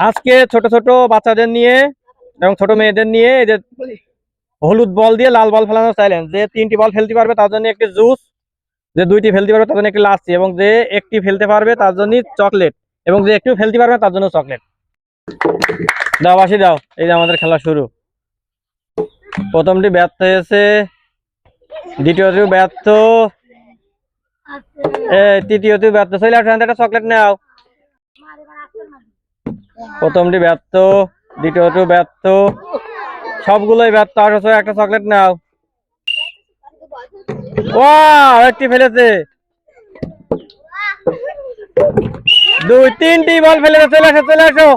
আজকে ছোট ছোট বাচ্চাদের নিয়ে এবং ছোট মেয়েদের নিয়ে এই যে হলুদ বল দিয়ে লাল বল ফেলানো চ্যালেঞ্জ। যে 3টি বল ফেলতে পারবে তার জন্য একটি জুস, যে 2টি ফেলতে পারবে তার জন্য একটি লাচ্ছি, এবং যে একটি ফেলতে পারবে তার জন্য চকলেট, এবং যে একটু ফেলতে পারবে তার জন্য চকলেট। দাও বাসি দাও। এই যে আমাদের খেলা শুরু। প্রথমটি ব্যর্থ হয়েছে, দ্বিতীয়টি ব্যর্থ, তৃতীয়টি ব্যর্থ। চলে আসো, একটা চকলেট নাও। প্রথমটি ব্যর্থ, দ্বিতীয়টি ব্যর্থ, সবগুলোই ব্যর্থ। আসো, একটা চকলেট নাও। ওয়াও, একটি ফেলেছে। 3টি বল ফেলেছে। চলে আসো, চলে আসো,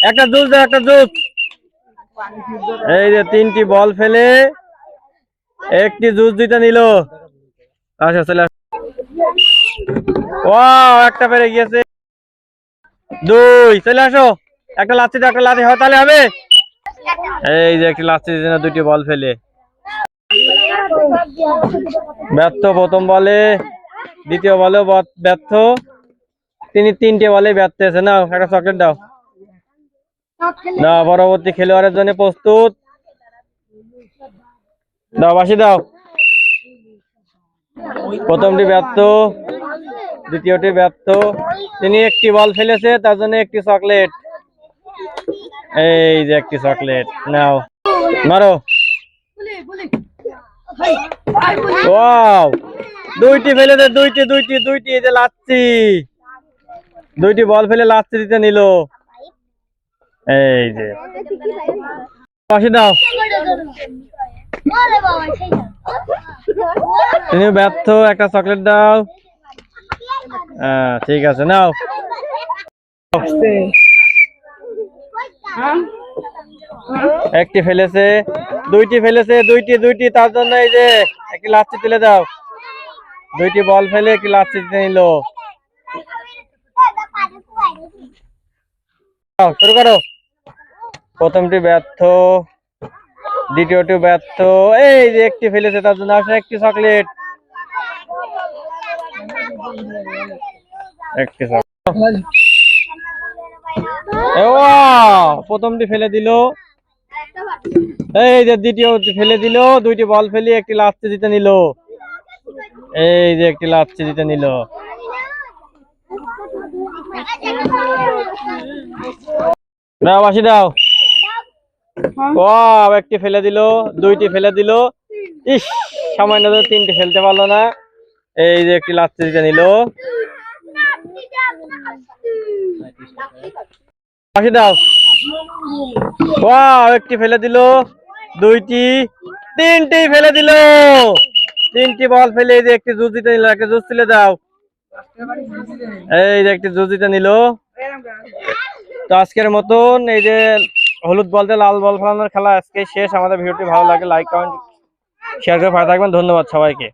একটা জুস দাও, একটা জুস। এই যে 3টি বল ফেলে একটি জুস দিতে নিল। আসো, চলে আসো। ওয়াও, একটা পেরে গিয়েছে। 2, চলে আসো, একটা লাচ্ছি দাও, একটা লাচ্ছি। তাহলে হবে। এই যে একটি লাচ্ছির জন্য 2টি বল ফেলে ব্যর্থ। প্রথম বলে, দ্বিতীয় বলেও ব্যর্থ, তিনি 3টে বলে ব্যর্থ হয়েছে। নাও, একটা চকলেট দাও। দাও, পরবর্তী খেলোয়াড়ের জন্য প্রস্তুত। দাও, বাসি দাও। প্রথমটি ব্যর্থ, দ্বিতীয়টি ব্যর্থ, তিনি একটি বল ফেলেছে, তার জন্য একটি চকলেট। এই যে একটি চকলেট নাও, মারো। ওয়াও, 2টি ফেলেছে, 2টি। এই যে লাচ্ছি, 2টি বল ফেলে লাচ্ছি দিতে নিল। এই যে পাশে দাও। তুমি ব্যর্থ, একটা চকলেট দাও। ঠিক আছে, নাও। একটি ফেলেছে, 2টি ফেলেছে, 2টি, তার জন্য এই যে একটি লাচ্ছি তুলে দাও। 2টি বল ফেলে একটি লাচ্ছি দিতে নিল। শুরু করো। প্রথমটি ব্যর্থ, দ্বিতীয়টি ব্যর্থ, এই যে একটি ফেলেছে, তার জন্য আসলে একটি চকলেট। একটি চকলেট। প্রথমটি ফেলে দিল, এই যে দ্বিতীয়টি ফেলে দিল। 2টি বল ফেলে একটি লাচ্ছি দিতে নিল। এই যে একটি লাচ্ছি দিতে নিল। দাও, বাসি দাও। একটি ফেলে দিল, 2টি ফেলে দিল। ইস, সামান্য 3টি ফেলতে পারলো না। এই যে একটি লাচ্ছি দিতে নিল। বাসি দাও। একটি ফেলে দিল, 2টি, 3টি ফেলে দিল। 3টি বল ফেলে এই যে একটি জুস দিতে নিল। একটা জুস তুলে দাও। এই যে একটি জুস দিতে নিল। তো আজকের মতন এই যে হলুদ বলতে লাল বল ফেলানোর খেলা আজকে শেষ। আমাদের ভিডিওটি ভালো লাগে লাইক, কমেন্ট, শেয়ার করে পাশে থাকবেন। ধন্যবাদ সবাইকে।